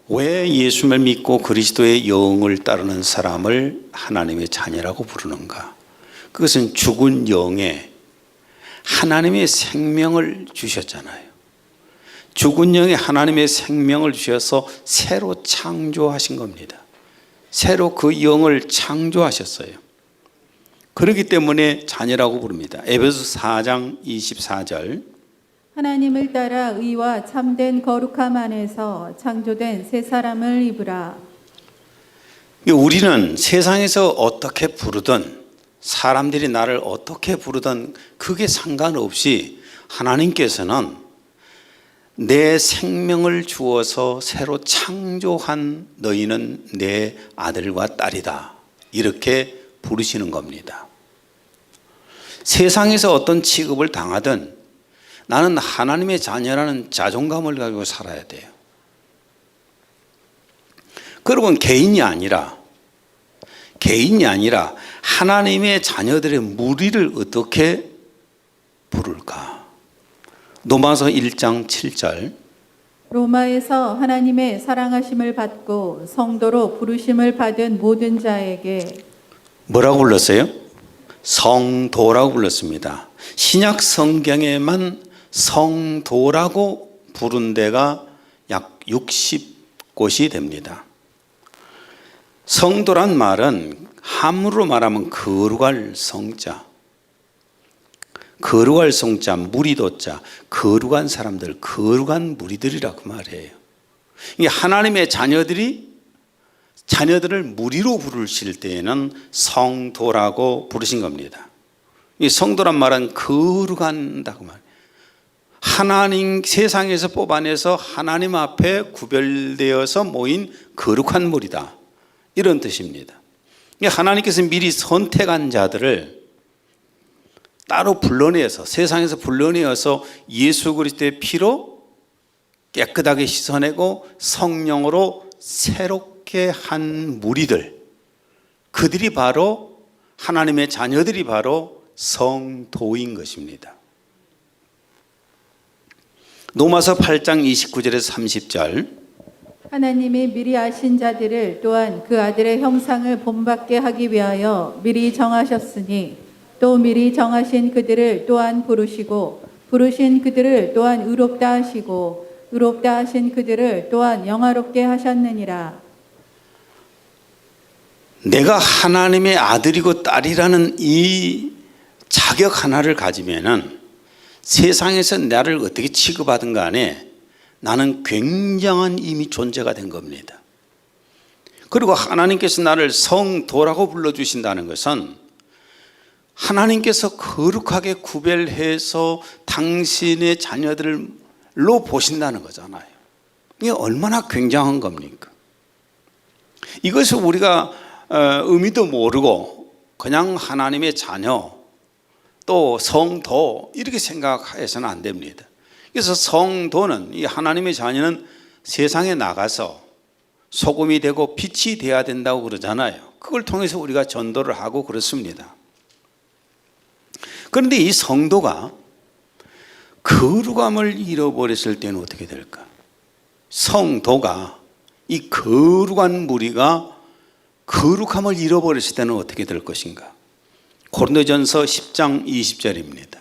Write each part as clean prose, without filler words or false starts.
왜 예수를 믿고 그리스도의 영을 따르는 사람을 하나님의 자녀라고 부르는가? 그것은 죽은 영에 하나님의 생명을 주셨잖아요. 죽은 영에 하나님의 생명을 주셔서 새로 창조하신 겁니다. 새로 그 영을 창조하셨어요. 그렇기 때문에 자녀라고 부릅니다. 에베소 4장 24절. 하나님을 따라 의와 참된 거룩함 안에서 창조된 새 사람을 입으라. 우리는 세상에서 어떻게 부르든 사람들이 나를 어떻게 부르든 그게 상관없이 하나님께서는 내 생명을 주어서 새로 창조한 너희는 내 아들과 딸이다, 이렇게 부르시는 겁니다. 세상에서 어떤 취급을 당하든 나는 하나님의 자녀라는 자존감을 가지고 살아야 돼요. 그러면 개인이 아니라 하나님의 자녀들의 무리를 어떻게 부를까? 로마서 1장 7절. 로마에서 하나님의 사랑하심을 받고 성도로 부르심을 받은 모든 자에게 뭐라고 불렀어요? 성도라고 불렀습니다. 신약 성경에만 성도라고 부른 데가 약 60곳이 됩니다. 성도란 말은 함으로 말하면 거룩할 성자, 무리도자, 거룩한 사람들, 거룩한 무리들이라고 말해요. 이게 하나님의 자녀들을 무리로 부르실 때에는 성도라고 부르신 겁니다. 이 성도란 말은 거룩한다고 말해요. 하나님 세상에서 뽑아내서 하나님 앞에 구별되어서 모인 거룩한 무리다, 이런 뜻입니다. 하나님께서 미리 선택한 자들을 따로 불러내서, 세상에서 불러내어서 예수 그리스도의 피로 깨끗하게 씻어내고 성령으로 새롭게 한 무리들, 그들이 바로 하나님의 자녀들이 바로 성도인 것입니다. 로마서 8장 29절에서 30절. 하나님이 미리 아신 자들을 또한 그 아들의 형상을 본받게 하기 위하여 미리 정하셨으니 또 미리 정하신 그들을 또한 부르시고 부르신 그들을 또한 의롭다 하시고 의롭다 하신 그들을 또한 영화롭게 하셨느니라. 내가 하나님의 아들이고 딸이라는 이 자격 하나를 가지면은 세상에서 나를 어떻게 취급하든 간에 나는 굉장한 이미 존재가 된 겁니다. 그리고 하나님께서 나를 성도라고 불러주신다는 것은 하나님께서 거룩하게 구별해서 당신의 자녀들로 보신다는 거잖아요. 이게 얼마나 굉장한 겁니까? 이것을 우리가 의미도 모르고 그냥 하나님의 자녀, 또 성도, 이렇게 생각해서는 안 됩니다. 그래서 성도는, 이 하나님의 자녀는 세상에 나가서 소금이 되고 빛이 되어야 된다고 그러잖아요. 그걸 통해서 우리가 전도를 하고 그렇습니다. 그런데 이 성도가 거룩함을 잃어버렸을 때는 어떻게 될까? 성도가, 이 거룩한 무리가 거룩함을 잃어버렸을 때는 어떻게 될 것인가? 고린도전서 10장 20절입니다.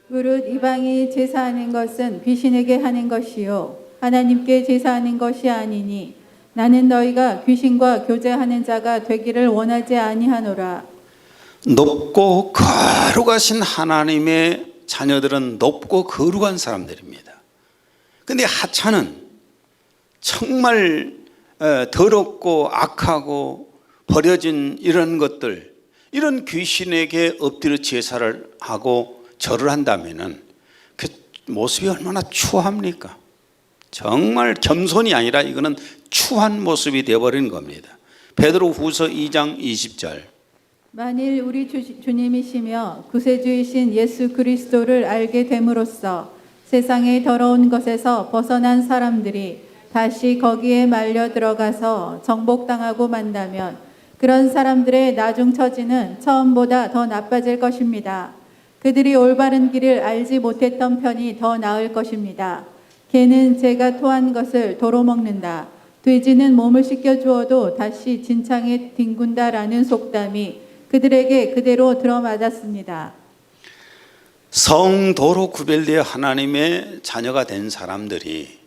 무릇 이방이 제사하는 것은 귀신에게 하는 것이요 하나님께 제사하는 것이 아니니 나는 너희가 귀신과 교제하는 자가 되기를 원하지 아니하노라. 높고 거룩하신 하나님의 자녀들은 높고 거룩한 사람들입니다. 그런데 하찮은, 정말 더럽고 악하고 버려진 이런 것들, 이런 귀신에게 엎드려 제사를 하고 절을 한다면은 그 모습이 얼마나 추합니까? 정말 겸손이 아니라 이거는 추한 모습이 되어버린 겁니다. 베드로후서 2장 20절. 만일 우리 주님이시며 구세주이신 예수 그리스도를 알게 됨으로써 세상의 더러운 것에서 벗어난 사람들이 다시 거기에 말려 들어가서 정복당하고 만다면 그런 사람들의 나중 처지는 처음보다 더 나빠질 것입니다. 그들이 올바른 길을 알지 못했던 편이 더 나을 것입니다. 개는 제가 토한 것을 도로 먹는다. 돼지는 몸을 씻겨 주어도 다시 진창에 뒹군다라는 속담이 그들에게 그대로 들어맞았습니다. 성도로 구별되어 하나님의 자녀가 된 사람들이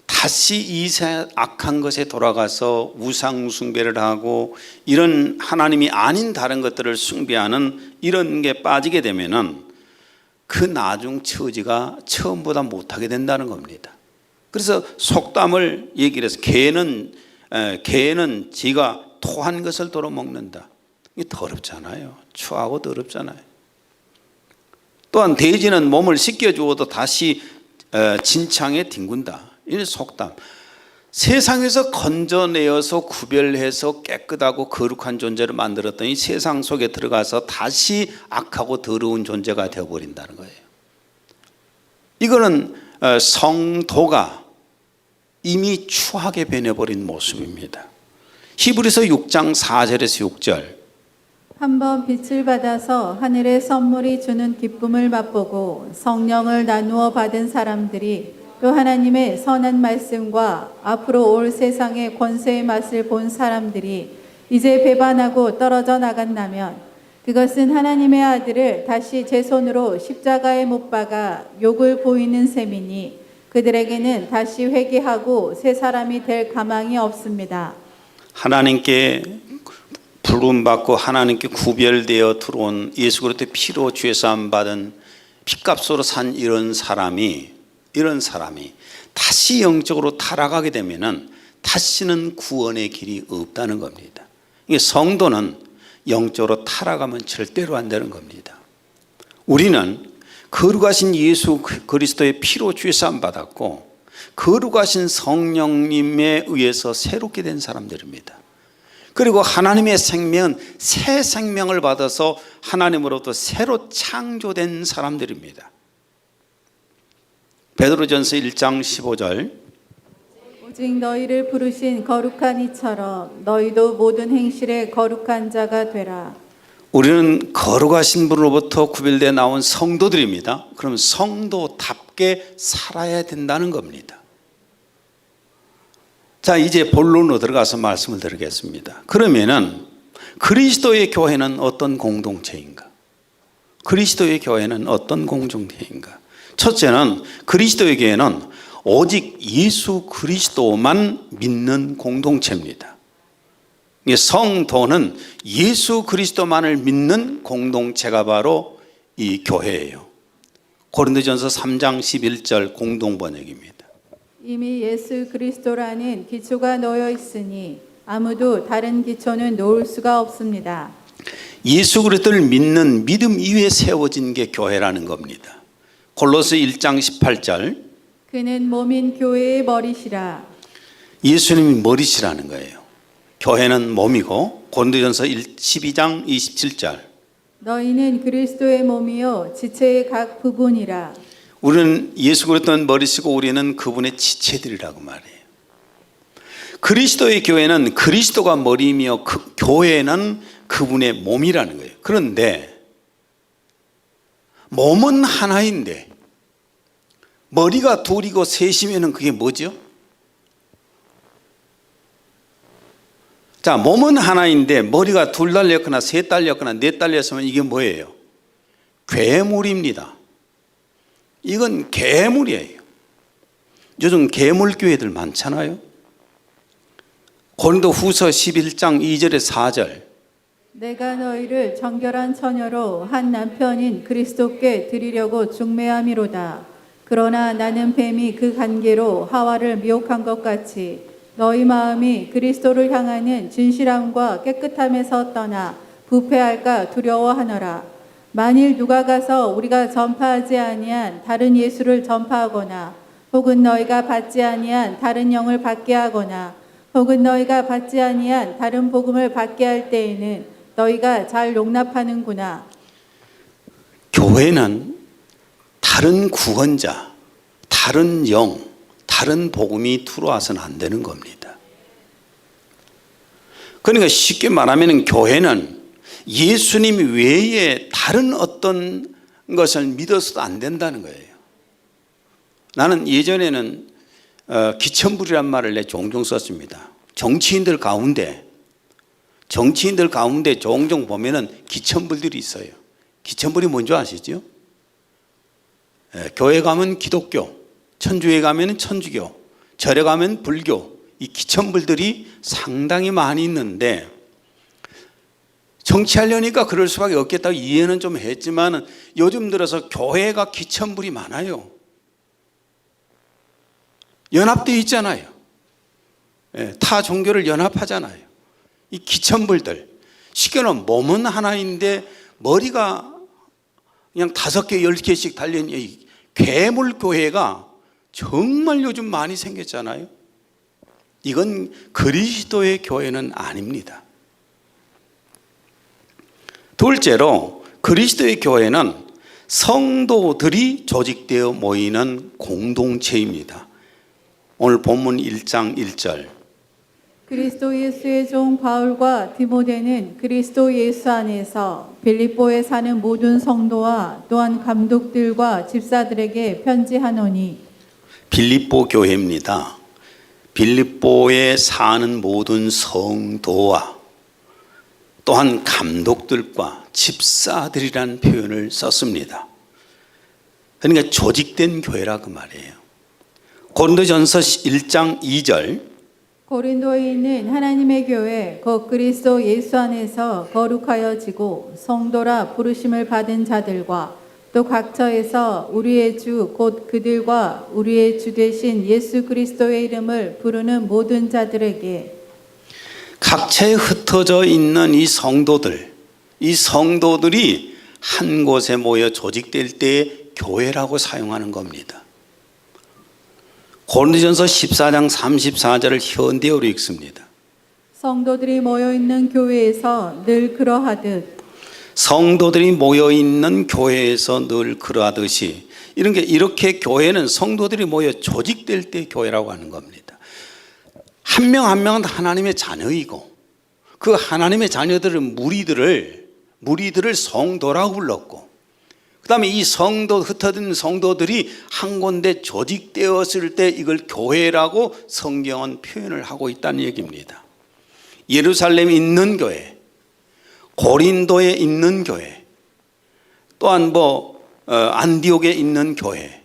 다시 이 악한 것에 돌아가서 우상 숭배를 하고 이런 하나님이 아닌 다른 것들을 숭배하는 이런 게 빠지게 되면은 그 나중 처지가 처음보다 못하게 된다는 겁니다. 그래서 속담을 얘기를 해서 개는 지가 토한 것을 도로 먹는다. 이게 더럽잖아요. 추하고 더럽잖아요. 또한 돼지는 몸을 씻겨주어도 다시 진창에 뒹군다. 이 속담. 세상에서 건져내어서 구별해서 깨끗하고 거룩한 존재를 만들었더니 세상 속에 들어가서 다시 악하고 더러운 존재가 되어버린다는 거예요. 이거는 성도가 이미 추하게 변해버린 모습입니다. 히브리서 6장 4절에서 6절. 한번 빛을 받아서 하늘의 선물이 주는 기쁨을 맛보고 성령을 나누어 받은 사람들이 또 하나님의 선한 말씀과 앞으로 올 세상의 권세의 맛을 본 사람들이 이제 배반하고 떨어져 나간다면 그것은 하나님의 아들을 다시 제 손으로 십자가에 못 박아 욕을 보이는 셈이니 그들에게는 다시 회개하고 새 사람이 될 가망이 없습니다. 하나님께 부름받고 하나님께 구별되어 들어온 예수 그리스도의 피로 죄사함 받은 피값으로 산 이런 사람이 다시 영적으로 타락하게 되면은 다시는 구원의 길이 없다는 겁니다. 이게 성도는 영적으로 타락하면 절대로 안 되는 겁니다. 우리는 거룩하신 예수 그리스도의 피로 죄사함 받았고 거룩하신 성령님에 의해서 새롭게 된 사람들입니다. 그리고 하나님의 생명은 새 생명을 받아서 하나님으로부터 새로 창조된 사람들입니다. 베드로전서 1장 15절. 오직 너희를 부르신 거룩한 이처럼 너희도 모든 행실에 거룩한 자가 되라. 우리는 거룩하신 분으로부터 구별되어 나온 성도들입니다. 그럼 성도답게 살아야 된다는 겁니다. 자, 이제 본론으로 들어가서 말씀을 드리겠습니다. 그러면은 그리스도의 교회는 어떤 공동체인가? 그리스도의 교회는 어떤 공동체인가? 첫째는 그리스도의 교회는 오직 예수 그리스도만 믿는 공동체입니다. 성도는 예수 그리스도만을 믿는 공동체가 바로 이 교회예요. 고린도전서 3장 11절 공동 번역입니다. 이미 예수 그리스도라는 기초가 놓여 있으니 아무도 다른 기초는 놓을 수가 없습니다. 예수 그리스도를 믿는 믿음 위에 세워진 게 교회라는 겁니다. 골로새 1장 18절. 그는 몸인 교회의 머리시라. 예수님이 머리시라는 거예요. 교회는 몸이고 고린도전서 12장 27절. 너희는 그리스도의 몸이요 지체의 각 부분이라. 우리는 예수 그리스도는 머리시고 우리는 그분의 지체들이라고 말해요. 그리스도의 교회는 그리스도가 머리이며 교회는 그분의 몸이라는 거예요. 그런데 몸은 하나인데 머리가 둘이고 셋이면 그게 뭐죠? 자, 몸은 하나인데 머리가 둘 달렸거나 셋 달렸거나 넷 달렸으면 이게 뭐예요? 괴물입니다. 이건 괴물이에요. 요즘 괴물교회들 많잖아요. 고린도후서 11장 2절에 4절. 내가 너희를 정결한 처녀로 한 남편인 그리스도께 드리려고 중매함이로다. 그러나 나는 뱀이 그 관계로 하와를 미혹한 것 같이 너희 마음이 그리스도를 향하는 진실함과 깨끗함에서 떠나 부패할까 두려워하노라. 만일 누가 가서 우리가 전파하지 아니한 다른 예수를 전파하거나 혹은 너희가 받지 아니한 다른 영을 받게 하거나 혹은 너희가 받지 아니한 다른 복음을 받게 할 때에는 너희가 잘 용납하는구나. 교회는 다른 구원자, 다른 영, 다른 복음이 들어와서는 안 되는 겁니다. 그러니까 쉽게 말하면 교회는 예수님 외에 다른 어떤 것을 믿어서도 안 된다는 거예요. 나는 예전에는 기천불이란 말을 내 종종 썼습니다. 정치인들 가운데 종종 보면은 기천불들이 있어요. 기천불이 뭔지 아시죠? 교회 가면 기독교, 천주에 가면 천주교, 절에 가면 불교, 이 기천불들이 상당히 많이 있는데 정치하려니까 그럴 수밖에 없겠다고 이해는 좀 했지만 요즘 들어서 교회가 기천불이 많아요. 연합되어 있잖아요. 타 종교를 연합하잖아요. 이 기천불들, 쉽게 말하면 몸은 하나인데 머리가 그냥 5개, 10개씩 달린 이 괴물교회가 정말 요즘 많이 생겼잖아요. 이건 그리스도의 교회는 아닙니다. 둘째로 그리스도의 교회는 성도들이 조직되어 모이는 공동체입니다. 오늘 본문 1장 1절. 그리스도 예수의 종 바울과 디모데는 그리스도 예수 안에서 빌립보에 사는 모든 성도와 또한 감독들과 집사들에게 편지하노니. 빌립보 교회입니다. 빌립보에 사는 모든 성도와 또한 감독들과 집사들이라는 표현을 썼습니다. 그러니까 조직된 교회라 그 말이에요. 고린도전서 1장 2절. 고린도에 있는 하나님의 교회 곧 그리스도 예수 안에서 거룩하여지고 성도라 부르심을 받은 자들과 또 각처에서 우리의 주 곧 그들과 우리의 주 되신 예수 그리스도의 이름을 부르는 모든 자들에게. 각처에 흩어져 있는 이 성도들이 한 곳에 모여 조직될 때 교회라고 사용하는 겁니다. 고린도전서 14장 34절을 현대어로 읽습니다. 성도들이 모여있는 교회에서 늘 그러하듯. 성도들이 모여있는 교회에서 늘 그러하듯이, 이렇게 교회는 성도들이 모여 조직될 때 교회라고 하는 겁니다. 한 명 한 명은 하나님의 자녀이고 그 하나님의 자녀들은 무리들을 성도라고 불렀고, 그 다음에 이 흩어진 성도들이 한 군데 조직되었을 때 이걸 교회라고 성경은 표현을 하고 있다는 얘기입니다. 예루살렘에 있는 교회, 고린도에 있는 교회, 또한 안디옥에 있는 교회,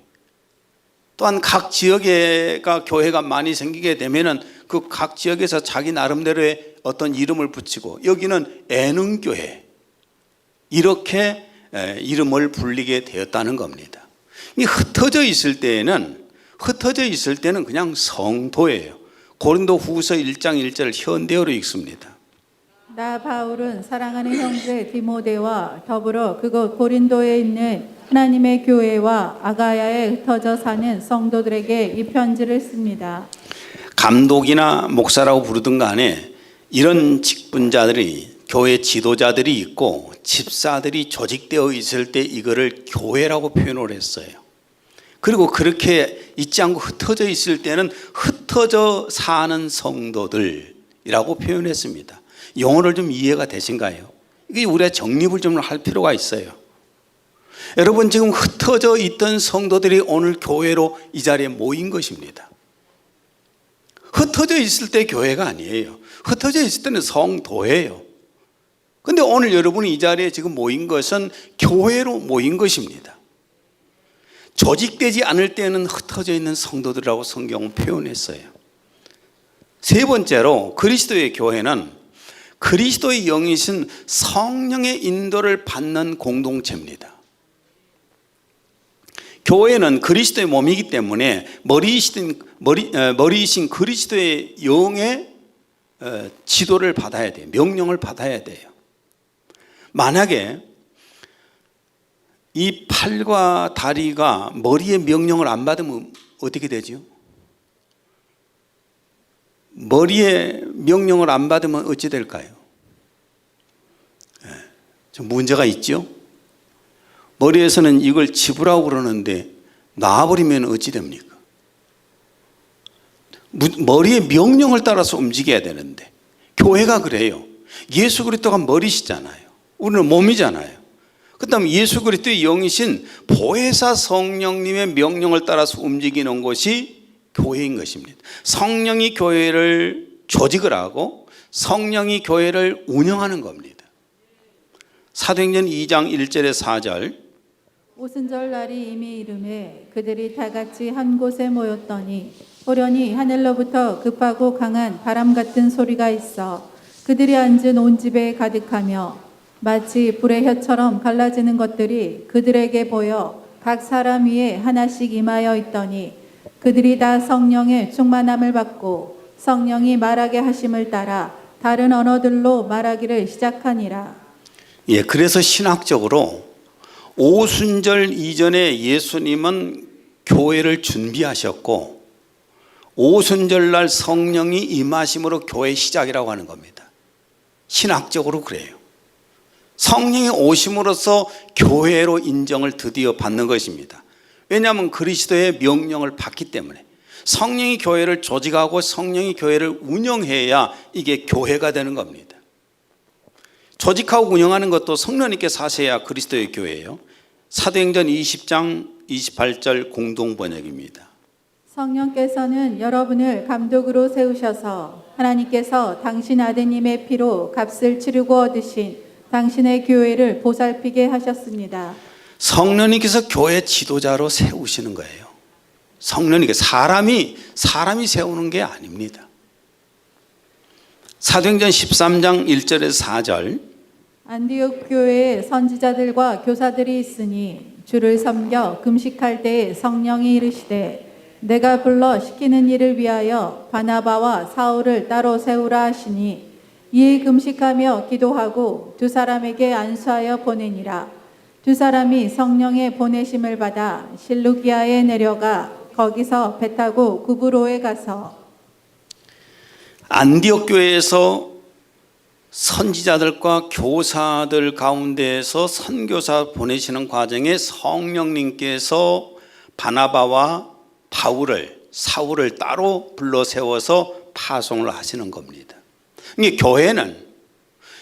또한 각 지역에가 교회가 많이 생기게 되면은 그 각 지역에서 자기 나름대로의 어떤 이름을 붙이고, 여기는 애능교회, 이렇게 이름을 불리게 되었다는 겁니다. 이 흩어져 있을 때는 그냥 성도예요. 고린도후서 1장 1절 현대어로 읽습니다. 나 바울은 사랑하는 형제 디모데와 더불어 그곳 고린도에 있는 하나님의 교회와 아가야에 흩어져 사는 성도들에게 이 편지를 씁니다. 감독이나 목사라고 부르든 간에 이런 직분자들이, 교회 지도자들이 있고 집사들이 조직되어 있을 때 이거를 교회라고 표현을 했어요. 그리고 그렇게 있지 않고 흩어져 있을 때는 흩어져 사는 성도들이라고 표현했습니다. 용어를 좀 이해가 되신가요? 이게 우리가 정립을 좀 할 필요가 있어요. 여러분, 지금 흩어져 있던 성도들이 오늘 교회로 이 자리에 모인 것입니다. 흩어져 있을 때 교회가 아니에요. 흩어져 있을 때는 성도예요. 그런데 오늘 여러분이 이 자리에 지금 모인 것은 교회로 모인 것입니다. 조직되지 않을 때는 흩어져 있는 성도들이라고 성경은 표현했어요. 세 번째로 그리스도의 교회는 그리스도의 영이신 성령의 인도를 받는 공동체입니다. 교회는 그리스도의 몸이기 때문에 머리이신 그리스도의 영의 지도를 받아야 돼요. 명령을 받아야 돼요. 만약에 이 팔과 다리가 머리의 명령을 안 받으면 어떻게 되죠? 머리의 명령을 안 받으면 어찌 될까요? 좀 문제가 있죠? 머리에서는 이걸 집으라고 그러는데 놔버리면 어찌 됩니까? 머리의 명령을 따라서 움직여야 되는데, 교회가 그래요. 예수 그리스도가 머리시잖아요. 우리는 몸이잖아요. 그 다음에 예수 그리스도의 영이신 보혜사 성령님의 명령을 따라서 움직이는 것이 교회인 것입니다. 성령이 교회를 조직을 하고 성령이 교회를 운영하는 겁니다. 사도행전 2장 1절에 4절 오순절 날이 이미 이르매 그들이 다 같이 한 곳에 모였더니 호련히 하늘로부터 급하고 강한 바람 같은 소리가 있어 그들이 앉은 온 집에 가득하며 마치 불의 혀처럼 갈라지는 것들이 그들에게 보여 각 사람 위에 하나씩 임하여 있더니 그들이 다 성령의 충만함을 받고 성령이 말하게 하심을 따라 다른 언어들로 말하기를 시작하니라. 예, 그래서 신학적으로 오순절 이전에 예수님은 교회를 준비하셨고 오순절 날 성령이 임하심으로 교회 시작이라고 하는 겁니다. 신학적으로 그래요. 성령이 오심으로써 교회로 인정을 드디어 받는 것입니다. 왜냐하면 그리스도의 명령을 받기 때문에 성령이 교회를 조직하고 성령이 교회를 운영해야 이게 교회가 되는 겁니다. 조직하고 운영하는 것도 성령님께서 하셔야 그리스도의 교회예요. 사도행전 20장 28절 공동 번역입니다. 성령께서는 여러분을 감독으로 세우셔서 하나님께서 당신 아드님의 피로 값을 치르고 얻으신 당신의 교회를 보살피게 하셨습니다. 성령님께서 교회 지도자로 세우시는 거예요. 성령님께서 사람이 세우는 게 아닙니다. 사도행전 13장 1절에서 4절 안디옥 교회에 선지자들과 교사들이 있으니 주를 섬겨 금식할 때에 성령이 이르시되 내가 불러 시키는 일을 위하여 바나바와 사울을 따로 세우라 하시니 이에 금식하며 기도하고 두 사람에게 안수하여 보내니라. 두 사람이 성령의 보내심을 받아 실루기아에 내려가 거기서 배 타고 구브로에 가서 안디옥 교회에서 선지자들과 교사들 가운데에서 선교사 보내시는 과정에 성령님께서 바나바와 사울을 따로 불러 세워서 파송을 하시는 겁니다. 이게 교회는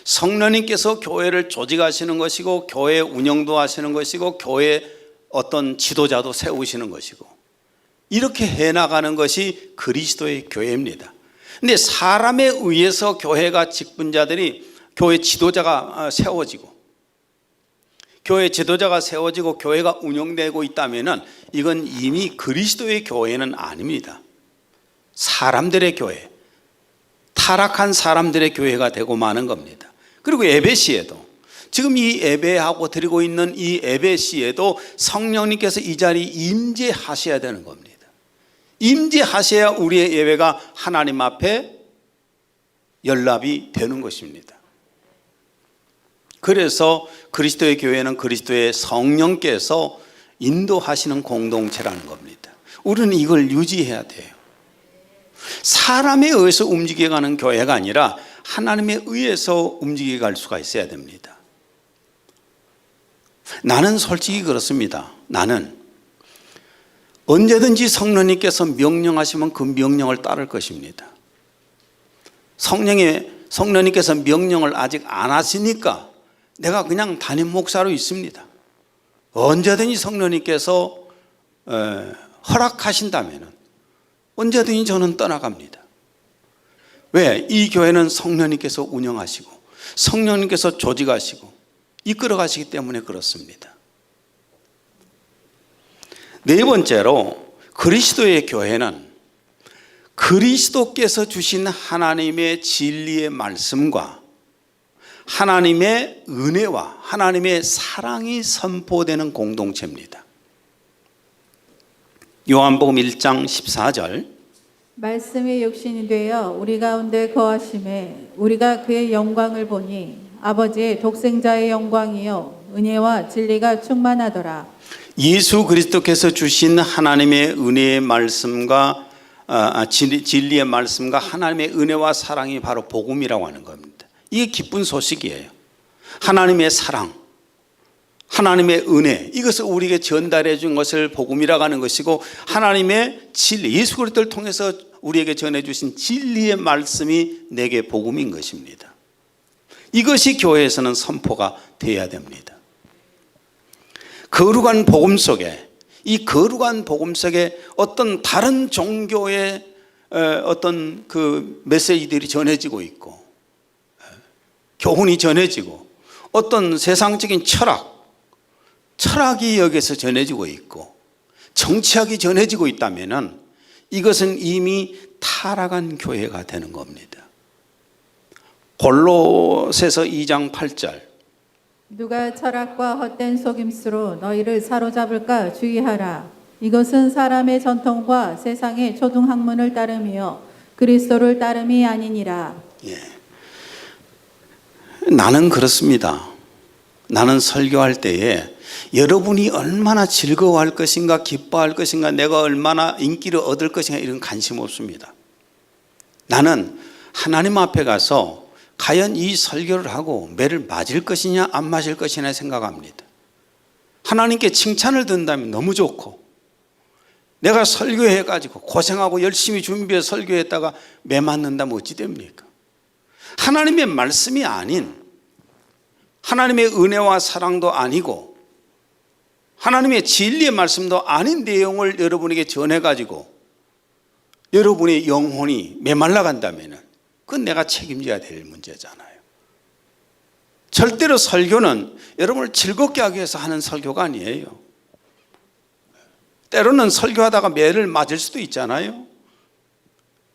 성령님께서 교회를 조직하시는 것이고 교회 운영도 하시는 것이고 교회 어떤 지도자도 세우시는 것이고 이렇게 해나가는 것이 그리스도의 교회입니다. 근데 사람에 의해서 교회가 직분자들이 교회 지도자가 세워지고 교회가 운영되고 있다면 이건 이미 그리스도의 교회는 아닙니다. 사람들의 교회, 타락한 사람들의 교회가 되고 마는 겁니다. 그리고 예배 시에도 지금 이 예배하고 드리고 있는 이 예배 시에도 성령님께서 이 자리에 임재하셔야 되는 겁니다. 임재하셔야 우리의 예배가 하나님 앞에 연락이 되는 것입니다. 그래서 그리스도의 교회는 그리스도의 성령께서 인도하시는 공동체라는 겁니다. 우리는 이걸 유지해야 돼요. 사람에 의해서 움직여가는 교회가 아니라 하나님에 의해서 움직여갈 수가 있어야 됩니다. 나는 솔직히 그렇습니다. 나는 언제든지 성령님께서 명령하시면 그 명령을 따를 것입니다. 성령님께서 명령을 아직 안 하시니까 내가 그냥 담임 목사로 있습니다. 언제든지 성령님께서 허락하신다면 언제든지 저는 떠나갑니다. 왜? 이 교회는 성령님께서 운영하시고 성령님께서 조직하시고 이끌어 가시기 때문에 그렇습니다. 네 번째로 그리스도의 교회는 그리스도께서 주신 하나님의 진리의 말씀과 하나님의 은혜와 하나님의 사랑이 선포되는 공동체입니다. 요한복음 1장 14절 말씀이 육신이 되어 우리 가운데 거하심에 우리가 그의 영광을 보니 아버지의 독생자의 영광이요 은혜와 진리가 충만하더라. 예수 그리스도께서 주신 하나님의 은혜의 말씀과 진리의 말씀과 하나님의 은혜와 사랑이 바로 복음이라고 하는 겁니다. 이게 기쁜 소식이에요. 하나님의 사랑, 하나님의 은혜, 이것을 우리에게 전달해 준 것을 복음이라고 하는 것이고 하나님의 진리, 예수 그리스도를 통해서 우리에게 전해 주신 진리의 말씀이 내게 복음인 것입니다. 이것이 교회에서는 선포가 되어야 됩니다. 거룩한 복음 속에 이 거룩한 복음 속에 어떤 다른 종교의 어떤 그 메시지들이 전해지고 있고, 교훈이 전해지고, 어떤 세상적인 철학이 여기서 전해지고 있고, 정치학이 전해지고 있다면은 이것은 이미 타락한 교회가 되는 겁니다. 골로새서 2장 8절. 누가 철학과 헛된 속임수로 너희를 사로잡을까 주의하라. 이것은 사람의 전통과 세상의 초등학문을 따름이요 그리스도를 따름이 아니니라. 예. 나는 그렇습니다. 나는 설교할 때에 여러분이 얼마나 즐거워할 것인가, 기뻐할 것인가, 내가 얼마나 인기를 얻을 것인가, 이런 관심 없습니다. 나는 하나님 앞에 가서 과연 이 설교를 하고 매를 맞을 것이냐 안 맞을 것이냐 생각합니다. 하나님께 칭찬을 듣는다면 너무 좋고, 내가 설교해가지고 고생하고 열심히 준비해서 설교했다가 매 맞는다면 어찌 됩니까? 하나님의 말씀이 아닌, 하나님의 은혜와 사랑도 아니고 하나님의 진리의 말씀도 아닌 내용을 여러분에게 전해가지고 여러분의 영혼이 메말라 간다면 그건 내가 책임져야 될 문제잖아요. 절대로 설교는 여러분을 즐겁게 하기 위해서 하는 설교가 아니에요. 때로는 설교하다가 매를 맞을 수도 있잖아요.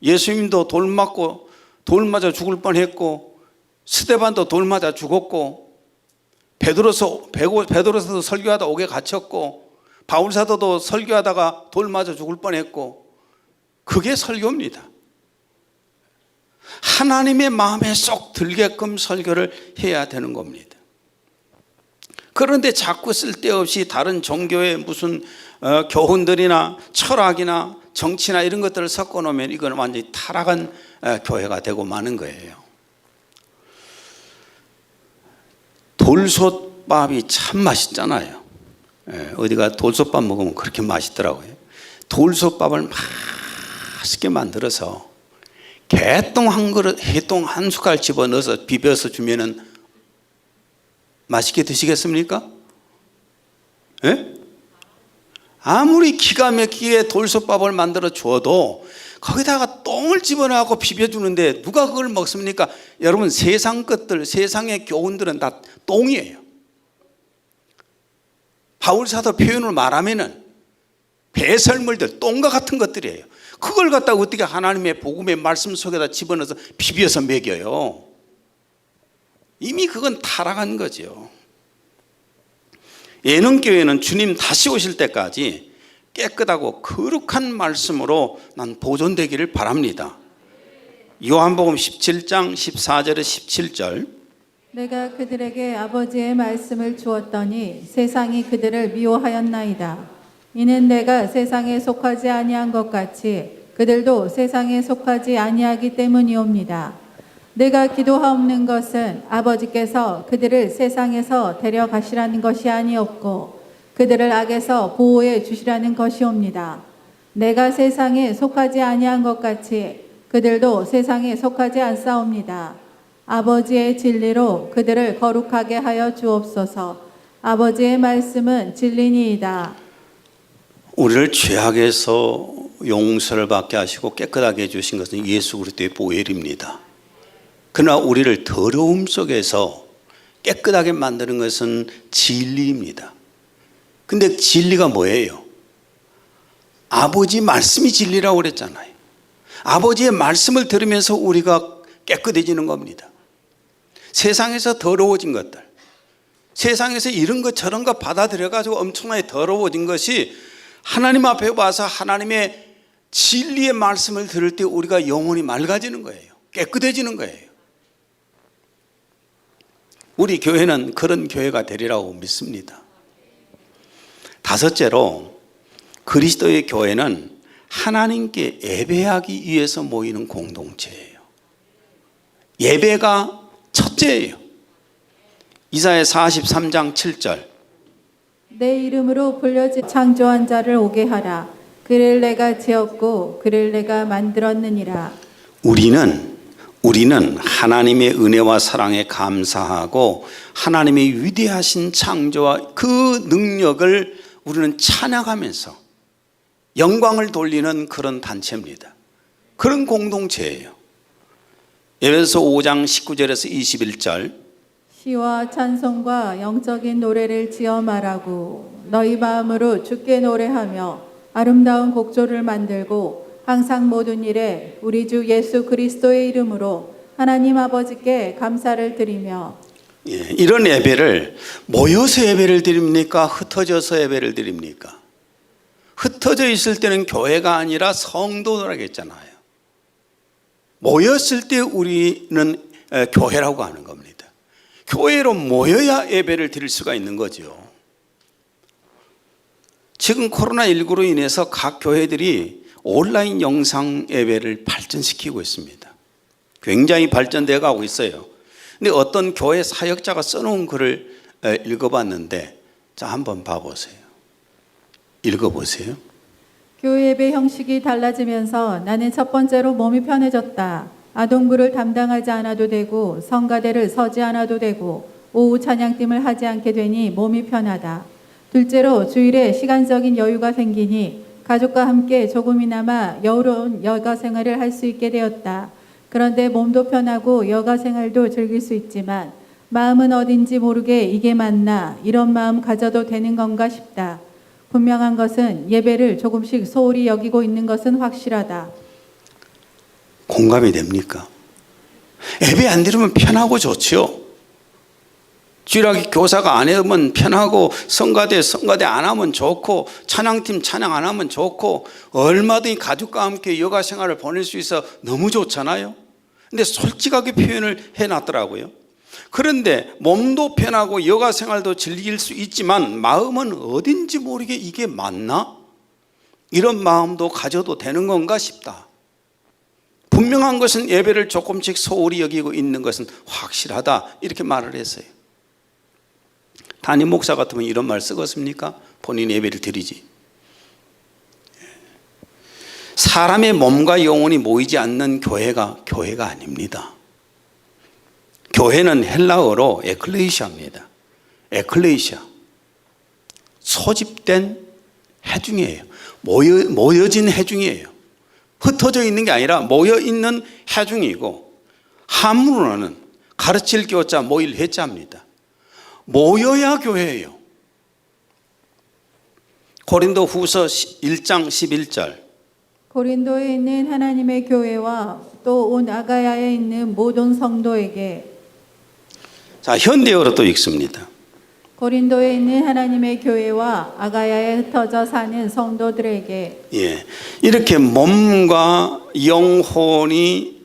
예수님도 돌 맞아 죽을 뻔했고, 스데반도 돌 맞아 죽었고, 베드로서도 설교하다 옥에 갇혔고, 바울사도도 설교하다가 돌 맞아 죽을 뻔했고, 그게 설교입니다. 하나님의 마음에 쏙 들게끔 설교를 해야 되는 겁니다. 그런데 자꾸 쓸데없이 다른 종교의 무슨 교훈들이나 철학이나 정치나 이런 것들을 섞어 놓으면 이건 완전히 타락한 교회가 되고 마는 거예요. 돌솥밥이 참 맛있잖아요. 어디가 돌솥밥 먹으면 그렇게 맛있더라고요. 돌솥밥을 맛있게 만들어서 개똥 한 그릇, 해똥 한 숟갈 집어넣어서 비벼서 주면은 맛있게 드시겠습니까? 예? 아무리 기가 막히게 돌솥밥을 만들어 줘도 거기다가 똥을 집어넣고 비벼주는데 누가 그걸 먹습니까? 여러분, 세상 것들, 세상의 교훈들은 다 똥이에요. 바울사도 표현을 말하면은 배설물들, 똥과 같은 것들이에요. 그걸 갖다가 어떻게 하나님의 복음의 말씀 속에다 집어넣어서 비벼서 먹여요? 이미 그건 타락한 거죠. 예능교회는 주님 다시 오실 때까지 깨끗하고 거룩한 말씀으로 난 보존되기를 바랍니다. 요한복음 17장 14절에 17절. 내가 그들에게 아버지의 말씀을 주었더니 세상이 그들을 미워하였나이다. 이는 내가 세상에 속하지 아니한 것 같이 그들도 세상에 속하지 아니하기 때문이옵니다. 내가 기도하옵는 것은 아버지께서 그들을 세상에서 데려가시라는 것이 아니었고 그들을 악에서 보호해 주시라는 것이옵니다. 내가 세상에 속하지 아니한 것 같이 그들도 세상에 속하지 않사옵니다. 아버지의 진리로 그들을 거룩하게 하여 주옵소서. 아버지의 말씀은 진리니이다. 우리를 죄악에서 용서를 받게 하시고 깨끗하게 해주신 것은 예수 그리스도의 보혈입니다. 그러나 우리를 더러움 속에서 깨끗하게 만드는 것은 진리입니다. 근데 진리가 뭐예요? 아버지 말씀이 진리라고 그랬잖아요. 아버지의 말씀을 들으면서 우리가 깨끗해지는 겁니다. 세상에서 더러워진 것들, 세상에서 이런 것 저런 것 받아들여가지고 엄청나게 더러워진 것이 하나님 앞에 와서 하나님의 진리의 말씀을 들을 때 우리가 영혼이 맑아지는 거예요. 깨끗해지는 거예요. 우리 교회는 그런 교회가 되리라고 믿습니다. 다섯째로, 그리스도의 교회는 하나님께 예배하기 위해서 모이는 공동체예요. 예배가 첫째예요. 이사야 43장 7절. 내 이름으로 불려진 창조한 자를 오게 하라. 그를 내가 지었고 그를 내가 만들었느니라. 우리는 하나님의 은혜와 사랑에 감사하고 하나님의 위대하신 창조와 그 능력을 우리는 찬양하면서 영광을 돌리는 그런 단체입니다. 그런 공동체예요. 에베소서 5장 19절에서 21절 시와 찬송과 영적인 노래를 지어 말하고 너희 마음으로 주께 노래하며 아름다운 곡조를 만들고 항상 모든 일에 우리 주 예수 그리스도의 이름으로 하나님 아버지께 감사를 드리며. 이런 예배를 모여서 예배를 드립니까? 흩어져서 예배를 드립니까? 흩어져 있을 때는 교회가 아니라 성도라고 했잖아요. 모였을 때 우리는 교회라고 하는 겁니다. 교회로 모여야 예배를 드릴 수가 있는 거죠. 지금 코로나19로 인해서 각 교회들이 온라인 영상 예배를 발전시키고 있습니다. 굉장히 발전되어 가고 있어요. 근데 어떤 교회 사역자가 써놓은 글을 읽어봤는데, 자, 한번 봐보세요. 읽어보세요. 교회 예배 형식이 달라지면서 나는 첫 번째로 몸이 편해졌다. 아동부를 담당하지 않아도 되고 성가대를 서지 않아도 되고 오후 찬양팀을 하지 않게 되니 몸이 편하다. 둘째로 주일에 시간적인 여유가 생기니 가족과 함께 조금이나마 여유로운 여가 생활을 할 수 있게 되었다. 그런데 몸도 편하고 여가 생활도 즐길 수 있지만 마음은 어딘지 모르게 이게 맞나, 이런 마음 가져도 되는 건가 싶다. 분명한 것은 예배를 조금씩 소홀히 여기고 있는 것은 확실하다. 공감이 됩니까? 예배 안 드리면 편하고 좋죠. 주일학교 교사가 안 하면 편하고 성가대 안 하면 좋고 찬양팀 찬양 안 하면 좋고 얼마든지 가족과 함께 여가 생활을 보낼 수 있어 너무 좋잖아요. 근데 솔직하게 표현을 해놨더라고요. 그런데 몸도 편하고 여가 생활도 즐길 수 있지만 마음은 어딘지 모르게 이게 맞나? 이런 마음도 가져도 되는 건가 싶다. 분명한 것은 예배를 조금씩 소홀히 여기고 있는 것은 확실하다, 이렇게 말을 했어요. 담임 목사 같으면 이런 말 쓰겠습니까? 본인 예배를 드리지. 사람의 몸과 영혼이 모이지 않는 교회가 아닙니다. 교회는 헬라어로 에클레시아입니다. 에클레시아, 소집된 회중이에요. 모여진 회중이에요. 흩어져 있는 게 아니라 모여 있는 회중이고, 한문으로는 가르칠 교자 모일 회자입니다. 모여야 교회예요. 고린도 후서 1장 11절 고린도에 있는 하나님의 교회와 또 온 아가야에 있는 모든 성도에게. 자, 현대어로 또 읽습니다. 고린도에 있는 하나님의 교회와 아가야에 흩어져 사는 성도들에게. 이렇게 몸과 영혼이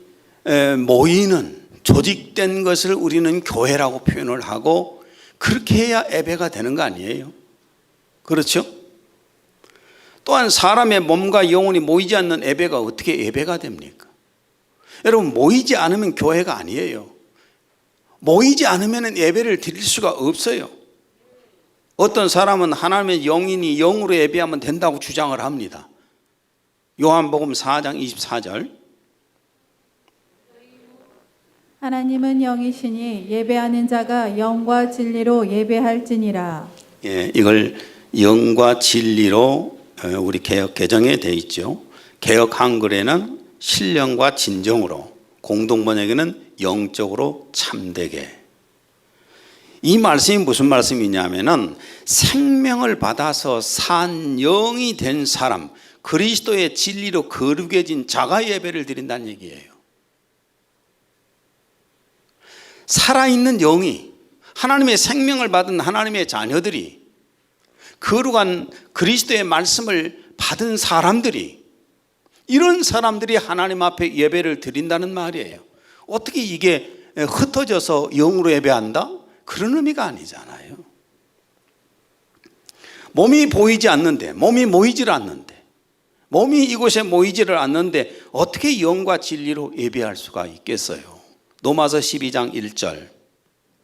모이는 조직된 것을 우리는 교회라고 표현을 하고, 그렇게 해야 예배가 되는 거 아니에요? 그렇죠? 또한 사람의 몸과 영혼이 모이지 않는 예배가 어떻게 예배가 됩니까? 여러분, 모이지 않으면 교회가 아니에요. 모이지 않으면 예배를 드릴 수가 없어요. 어떤 사람은 하나님의 영이니 영으로 예배하면 된다고 주장을 합니다. 요한복음 4장 24절 하나님은 영이시니 예배하는 자가 영과 진리로 예배할지니라. 이걸 영과 진리로 우리 개역 개정에 되어 있죠. 개역 한글에는 신령과 진정으로, 공동 번역에는 영적으로 참되게. 이 말씀이 무슨 말씀이냐면은 생명을 받아서 산 영이 된 사람, 그리스도의 진리로 거룩해진 자가 예배를 드린다는 얘기예요. 살아있는 영이, 하나님의 생명을 받은 하나님의 자녀들이, 거룩한 그리스도의 말씀을 받은 사람들이, 이런 사람들이 하나님 앞에 예배를 드린다는 말이에요. 어떻게 이게 흩어져서 영으로 예배한다? 그런 의미가 아니잖아요. 몸이 보이지 않는데, 몸이 모이질 않는데, 몸이 이곳에 모이지를 않는데 어떻게 영과 진리로 예배할 수가 있겠어요? 로마서 12장 1절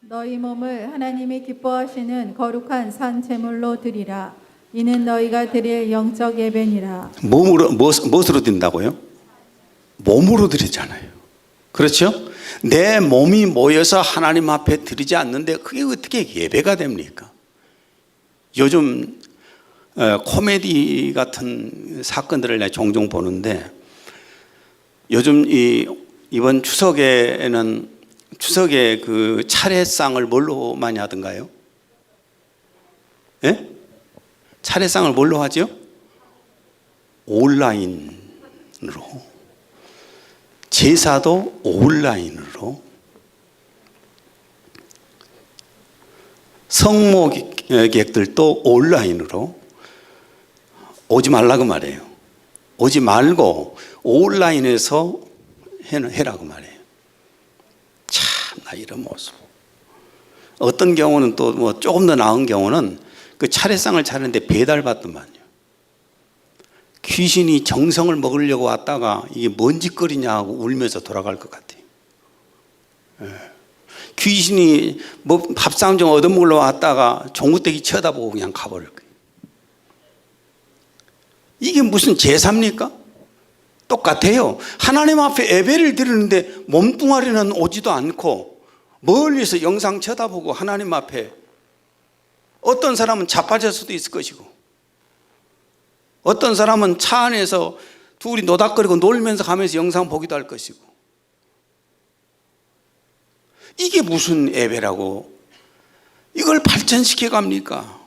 너희 몸을 하나님이 기뻐하시는 거룩한 산 제물로 드리라. 이는 너희가 드릴 영적 예배니라. 무엇으로 드린다고요? 몸으로 드리잖아요. 그렇죠? 내 몸이 모여서 하나님 앞에 드리지 않는데 그게 어떻게 예배가 됩니까? 요즘 코미디 같은 사건들을 내가 종종 보는데 요즘 이번 추석에는 추석에 그 차례상을 뭘로 많이 하던가요? 예? 차례상을 뭘로 하죠? 온라인으로. 제사도 온라인으로. 성모객들도 온라인으로. 오지 말라고 말해요. 오지 말고 온라인에서 해라고 말해요. 참나 이런 모습. 어떤 경우는 또 뭐 조금 더 나은 경우는 그 차례상을 차리는데 배달받더만요. 귀신이 정성을 먹으려고 왔다가 이게 뭔 짓거리냐 하고 울면서 돌아갈 것 같아요. 귀신이 뭐 밥상 좀 얻어먹으러 왔다가 종구떼기 쳐다보고 그냥 가버릴 거예요. 이게 무슨 제사입니까? 똑같아요. 하나님 앞에 예배를 드리는데 몸뚱아리는 오지도 않고 멀리서 영상 쳐다보고 하나님 앞에 어떤 사람은 자빠질 수도 있을 것이고 어떤 사람은 차 안에서 둘이 노닥거리고 놀면서 가면서 영상 보기도 할 것이고 이게 무슨 예배라고 이걸 발전시켜 갑니까?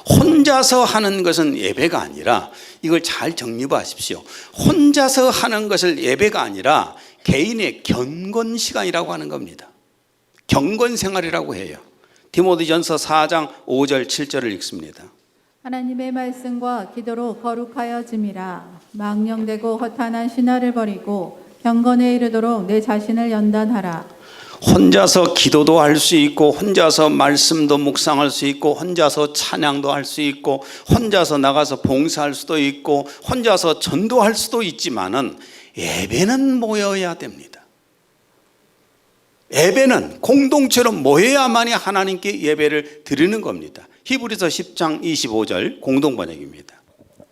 혼자서 하는 것은 예배가 아니라 이걸 잘 정리하십시오. 혼자서 하는 것을 예배가 아니라 개인의 경건 시간이라고 하는 겁니다. 경건 생활이라고 해요. 디모데전서 4장 5절 7절을 읽습니다. 하나님의 말씀과 기도로 거룩하여짐이라. 망령되고 허탄한 신화를 버리고 경건에 이르도록 내 자신을 연단하라. 혼자서 기도도 할 수 있고 혼자서 말씀도 묵상할 수 있고 혼자서 찬양도 할 수 있고 혼자서 나가서 봉사할 수도 있고 혼자서 전도할 수도 있지만은 예배는 모여야 됩니다. 예배는 공동체로 모여야만이 하나님께 예배를 드리는 겁니다. 히브리서 10장 25절 공동번역입니다.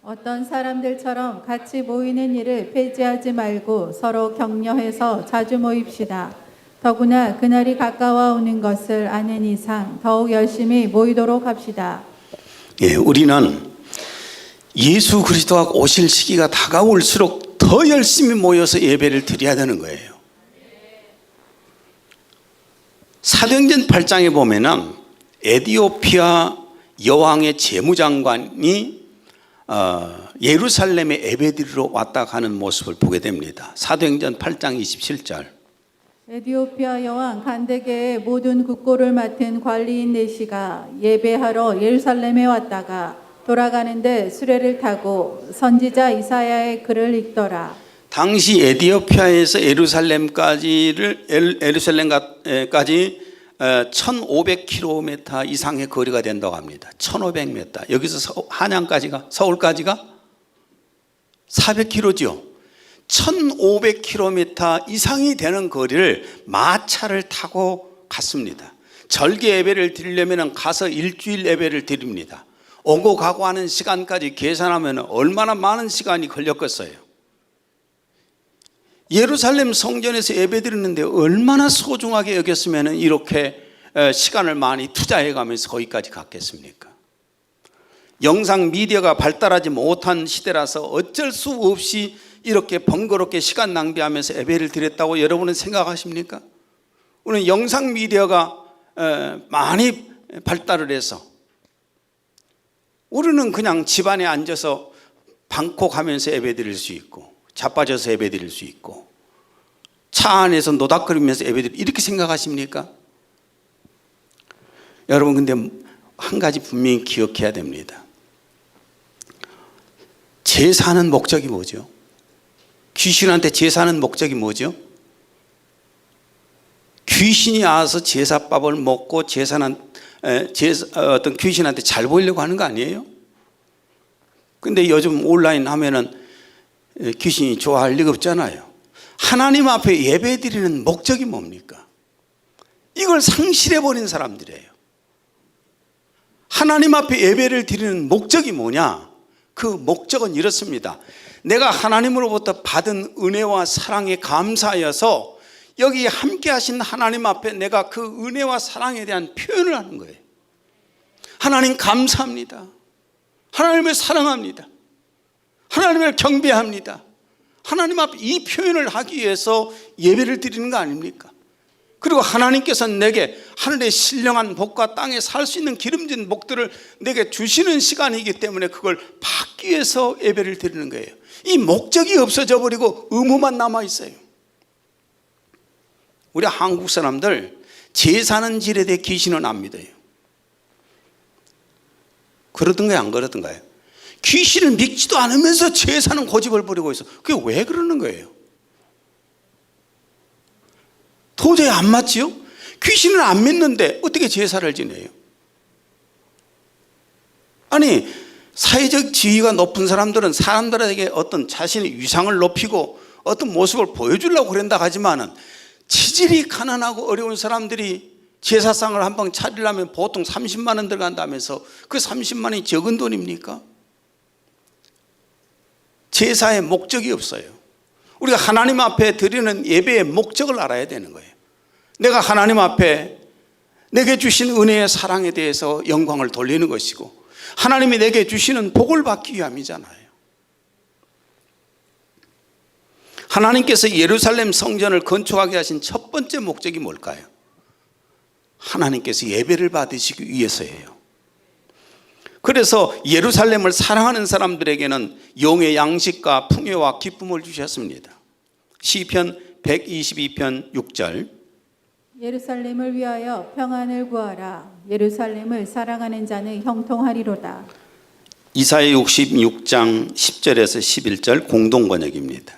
어떤 사람들처럼 같이 모이는 일을 폐지하지 말고 서로 격려해서 자주 모입시다. 더구나 그날이 가까워 오는 것을 아는 이상 더욱 열심히 모이도록 합시다. 예, 우리는 예수 그리스도가 오실 시기가 다가올수록 더 열심히 모여서 예배를 드려야 되는 거예요. 사도행전 8장에 보면은 에디오피아 여왕의 재무장관이 예루살렘에 예배드리러 왔다 가는 모습을 보게 됩니다. 사도행전 8장 27절. 에디오피아 여왕 간데게의 모든 국고를 맡은 관리인 네시가 예배하러 예루살렘에 왔다가 돌아가는데 수레를 타고 선지자 이사야의 글을 읽더라. 당시 에디오피아에서 예루살렘까지 1500km 이상의 거리가 된다고 합니다. 1500m. 여기서 한양까지가 서울까지가 400km죠. 1500km 이상이 되는 거리를 마차를 타고 갔습니다. 절개 예배를 드리려면 가서 일주일 예배를 드립니다. 오고 가고 하는 시간까지 계산하면 얼마나 많은 시간이 걸렸겠어요. 예루살렘 성전에서 예배 드리는데 얼마나 소중하게 여겼으면 이렇게 시간을 많이 투자해 가면서 거기까지 갔겠습니까? 영상 미디어가 발달하지 못한 시대라서 어쩔 수 없이 이렇게 번거롭게 시간 낭비하면서 예배를 드렸다고 여러분은 생각하십니까? 오늘 영상 미디어가 많이 발달을 해서 우리는 그냥 집안에 앉아서 방콕하면서 예배 드릴 수 있고 자빠져서 예배 드릴 수 있고 차 안에서 노닥거리면서 예배 드릴 이렇게 생각하십니까? 여러분 근데 한 가지 분명히 기억해야 됩니다. 제사하는 목적이 뭐죠? 귀신한테 제사하는 목적이 뭐죠? 귀신이 와서 제사밥을 먹고 어떤 귀신한테 잘 보이려고 하는 거 아니에요? 근데 요즘 온라인 하면은 귀신이 좋아할 리가 없잖아요. 하나님 앞에 예배 드리는 목적이 뭡니까? 이걸 상실해버린 사람들이에요. 하나님 앞에 예배를 드리는 목적이 뭐냐? 그 목적은 이렇습니다. 내가 하나님으로부터 받은 은혜와 사랑에 감사하여서 여기 함께 하신 하나님 앞에 내가 그 은혜와 사랑에 대한 표현을 하는 거예요. 하나님 감사합니다. 하나님을 사랑합니다. 하나님을 경배합니다. 하나님 앞에 이 표현을 하기 위해서 예배를 드리는 거 아닙니까? 그리고 하나님께서는 내게 하늘의 신령한 복과 땅에 살 수 있는 기름진 복들을 내게 주시는 시간이기 때문에 그걸 받기 위해서 예배를 드리는 거예요. 이 목적이 없어져 버리고 의무만 남아 있어요. 우리 한국 사람들 제사는 질에 대해 귀신은 안 믿어요. 그러던가요, 안 그러던가요? 귀신을 믿지도 않으면서 제사는 고집을 부리고 있어. 그게 왜 그러는 거예요? 도저히 안 맞지요? 귀신을 안 믿는데 어떻게 제사를 지내요? 아니, 사회적 지위가 높은 사람들은 사람들에게 어떤 자신의 위상을 높이고 어떤 모습을 보여주려고 그런다 하지만은 치질이 가난하고 어려운 사람들이 제사상을 한 번 차리려면 보통 30만 원 들어간다면서 그 30만 원이 적은 돈입니까? 제사의 목적이 없어요. 우리가 하나님 앞에 드리는 예배의 목적을 알아야 되는 거예요. 내가 하나님 앞에 내게 주신 은혜의 사랑에 대해서 영광을 돌리는 것이고 하나님이 내게 주시는 복을 받기 위함이잖아요. 하나님께서 예루살렘 성전을 건축하게 하신 첫 번째 목적이 뭘까요? 하나님께서 예배를 받으시기 위해서예요. 그래서 예루살렘을 사랑하는 사람들에게는 용의 양식과 풍요와 기쁨을 주셨습니다. 시편 122편 6절 예루살렘을 위하여 평안을 구하라. 예루살렘을 사랑하는 자는 형통하리로다. 이사야 66장 10절에서 11절 공동번역입니다.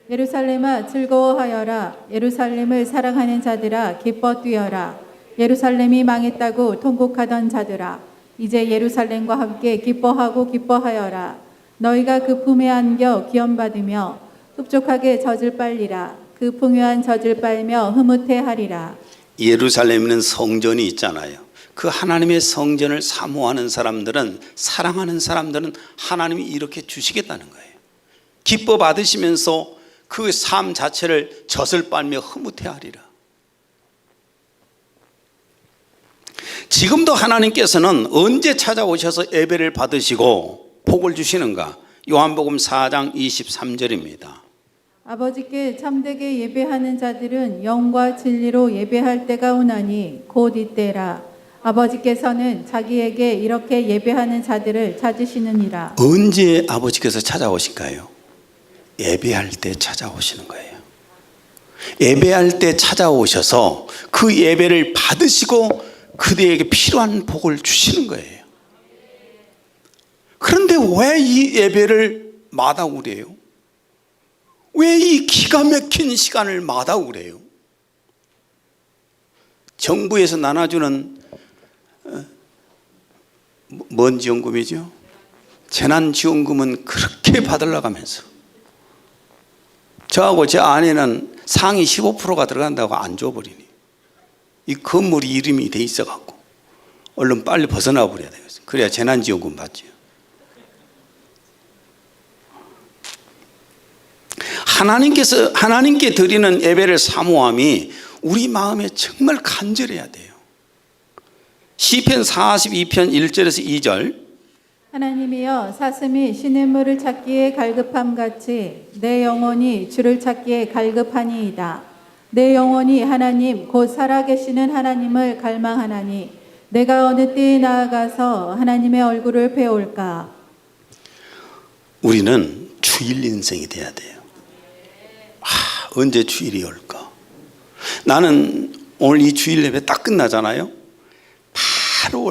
예루살렘아 즐거워하여라. 예루살렘을 사랑하는 자들아 기뻐 뛰어라. 예루살렘이 망했다고 통곡하던 자들아 이제 예루살렘과 함께 기뻐하고 기뻐하여라. 너희가 그 품에 안겨 기원받으며 흡족하게 젖을 빨리라. 그 풍요한 젖을 빨며 흐뭇해하리라. 예루살렘에는 성전이 있잖아요. 그 하나님의 성전을 사모하는 사람들은, 사랑하는 사람들은 하나님이 이렇게 주시겠다는 거예요. 기뻐 받으시면서 그 삶 자체를 젖을 빨며 흐뭇해하리라. 지금도 하나님께서는 언제 찾아오셔서 예배를 받으시고 복을 주시는가? 요한복음 4장 23절입니다. 아버지께 참되게 예배하는 자들은 영과 진리로 예배할 때가 오나니 곧 이때라. 아버지께서는 자기에게 이렇게 예배하는 자들을 찾으시느니라. 언제 아버지께서 찾아오실까요? 예배할 때 찾아오시는 거예요. 예배할 때 찾아오셔서 그 예배를 받으시고 그들에게 필요한 복을 주시는 거예요. 그런데 왜 이 예배를 마다하고 그래요? 왜 이 기가 막힌 시간을 마다하고 그래요? 정부에서 나눠주는 뭔 지원금이죠? 재난지원금은 그렇게 받으려고 하면서 저하고 제 아내는 상위 15%가 들어간다고 안 줘버리니 이 건물이 이름이 돼 있어갖고 얼른 빨리 벗어나 버려야 되겠어요. 그래야 재난지원금 받죠. 하나님께 드리는 예배를 사모함이 우리 마음에 정말 간절해야 돼요. 시편 42편 1절에서 2절 하나님이여 사슴이 시냇물을 찾기에 갈급함같이 내 영혼이 주를 찾기에 갈급하니이다. 내 영혼이 하나님 곧 살아계시는 하나님을 갈망하나니 내가 어느 때에 나아가서 하나님의 얼굴을 배울까? 우리는 주일 인생이 돼야 돼요. 언제 주일이 올까? 나는 오늘 이 주일 예배 딱 끝나잖아요. 바로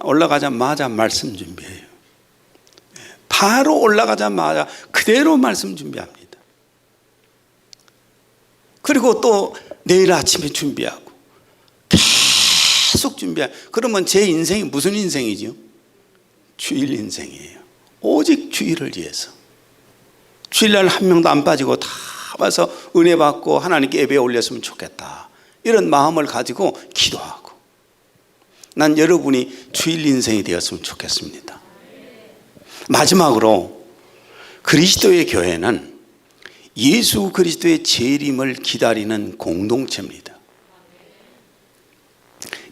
올라가자마자 말씀 준비해요. 바로 올라가자마자 그대로 말씀 준비합니다. 그리고 또 내일 아침에 준비하고 계속 준비하고. 그러면 제 인생이 무슨 인생이죠? 주일 인생이에요. 오직 주일을 위해서. 주일날 한 명도 안 빠지고 다 와서 은혜 받고 하나님께 예배 올렸으면 좋겠다. 이런 마음을 가지고 기도하고. 난 여러분이 주일 인생이 되었으면 좋겠습니다. 마지막으로 그리스도의 교회는 예수 그리스도의 재림을 기다리는 공동체입니다.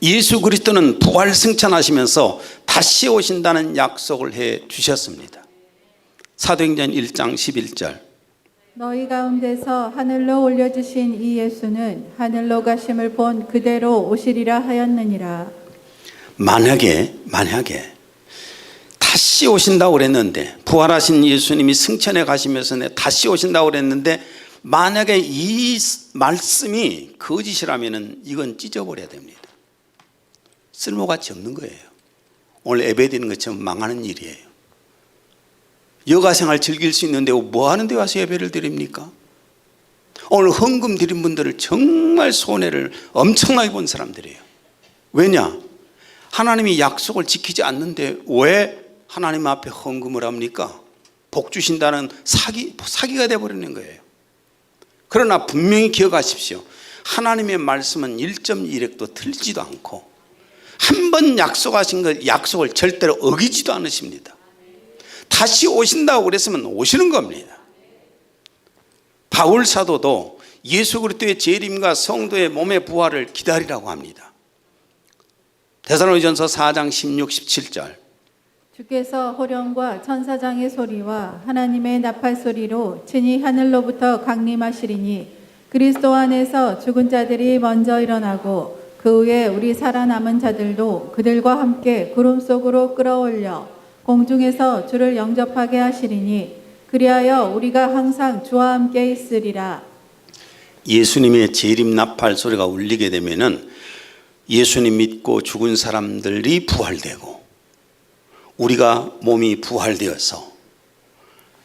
예수 그리스도는 부활 승천하시면서 다시 오신다는 약속을 해 주셨습니다. 사도행전 1장 11절. 너희 가운데서 하늘로 올려주신 이 예수는 하늘로 가심을 본 그대로 오시리라 하였느니라. 만약에 다시 오신다고 그랬는데, 부활하신 예수님이 승천해 가시면서 다시 오신다고 그랬는데, 만약에 이 말씀이 거짓이라면 이건 찢어버려야 됩니다. 쓸모가치 없는 거예요. 오늘 예배 드리는 것처럼 망하는 일이에요. 여가생활 즐길 수 있는데 뭐 하는데 와서 예배를 드립니까? 오늘 헌금 드린 분들을 정말 손해를 엄청나게 본 사람들이에요. 왜냐? 하나님이 약속을 지키지 않는데 왜 하나님 앞에 헌금을 합니까? 복 주신다는 사기가 되어버리는 거예요. 그러나 분명히 기억하십시오. 하나님의 말씀은 1.1획도 틀리지도 않고 한 번 약속하신 걸 약속을 절대로 어기지도 않으십니다. 다시 오신다고 그랬으면 오시는 겁니다. 바울 사도도 예수 그리스도의 재림과 성도의 몸의 부활을 기다리라고 합니다. 데살로니가전서 4장 16, 17절. 주께서 호령과 천사장의 소리와 하나님의 나팔 소리로 친히 하늘로부터 강림하시리니 그리스도 안에서 죽은 자들이 먼저 일어나고 그 후에 우리 살아남은 자들도 그들과 함께 구름 속으로 끌어올려 공중에서 주를 영접하게 하시리니 그리하여 우리가 항상 주와 함께 있으리라. 예수님의 재림 나팔 소리가 울리게 되면은 예수님 믿고 죽은 사람들이 부활되고 우리가 몸이 부활되어서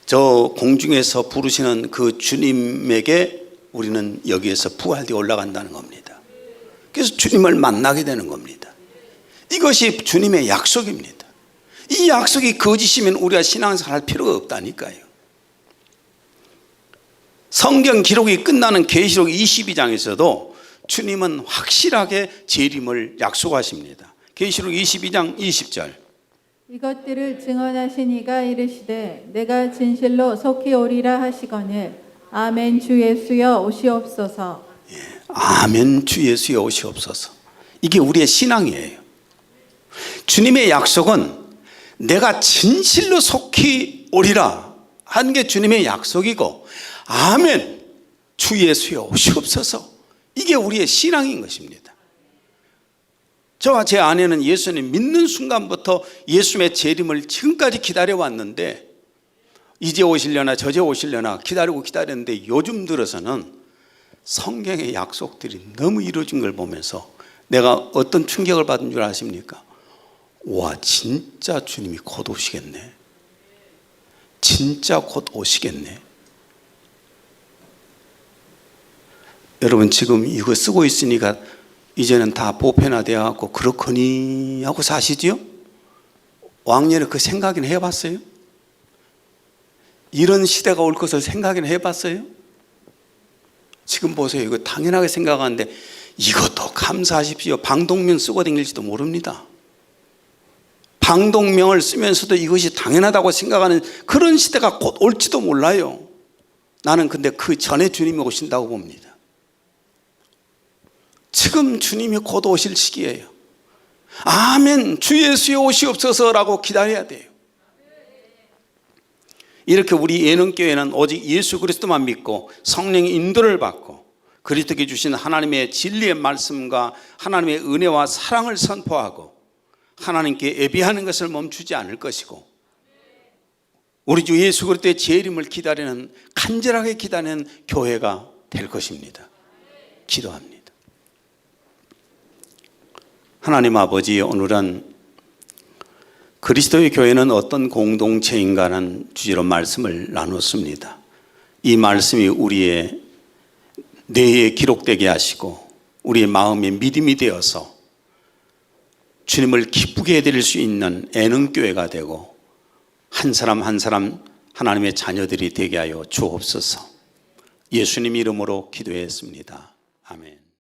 저 공중에서 부르시는 그 주님에게 우리는 여기에서 부활되어 올라간다는 겁니다. 그래서 주님을 만나게 되는 겁니다. 이것이 주님의 약속입니다. 이 약속이 거짓이면 우리가 신앙생활 할 필요가 없다니까요. 성경 기록이 끝나는 계시록 22장에서도 주님은 확실하게 재림을 약속하십니다. 계시록 22장 20절. 이것들을 증언하신 이가 이르시되 내가 진실로 속히 오리라 하시거늘 아멘 주 예수여 오시옵소서. 아멘 주 예수여 오시옵소서. 이게 우리의 신앙이에요. 주님의 약속은 내가 진실로 속히 오리라 하는 게 주님의 약속이고 아멘 주 예수여 오시옵소서. 이게 우리의 신앙인 것입니다. 저와 제 아내는 예수님 믿는 순간부터 예수님의 재림을 지금까지 기다려왔는데 이제 오시려나 저제 오시려나 기다렸는데 요즘 들어서는 성경의 약속들이 너무 이루어진 걸 보면서 내가 어떤 충격을 받은 줄 아십니까? 와, 진짜 주님이 곧 오시겠네. 진짜 곧 오시겠네. 여러분 지금 이거 쓰고 있으니까 이제는 다 보편화되어 갖고 그렇거니 하고 사시지요? 왕년에 그 생각이나 해봤어요? 이런 시대가 올 것을 생각이나 해봤어요? 지금 보세요. 이거 당연하게 생각하는데 이것도 감사하십시오. 방독면 쓰고 다닐지도 모릅니다. 방독명을 쓰면서도 이것이 당연하다고 생각하는 그런 시대가 곧 올지도 몰라요. 나는 근데 그 전에 주님이 오신다고 봅니다. 지금 주님이 곧 오실 시기예요. 아멘 주 예수여 오시옵소서라고 기다려야 돼요. 이렇게 우리 예능교회는 오직 예수 그리스도만 믿고 성령의 인도를 받고 그리스도께 주신 하나님의 진리의 말씀과 하나님의 은혜와 사랑을 선포하고 하나님께 예배하는 것을 멈추지 않을 것이고 우리 주 예수 그리스도의 재림을 기다리는 간절하게 기다리는 교회가 될 것입니다. 기도합니다. 하나님 아버지, 오늘은 그리스도의 교회는 어떤 공동체인가라는 주제로 말씀을 나눴습니다. 이 말씀이 우리의 뇌에 기록되게 하시고 우리의 마음에 믿음이 되어서 주님을 기쁘게 해드릴 수 있는 애능교회가 되고 한 사람 한 사람 하나님의 자녀들이 되게 하여 주옵소서. 예수님 이름으로 기도했습니다. 아멘.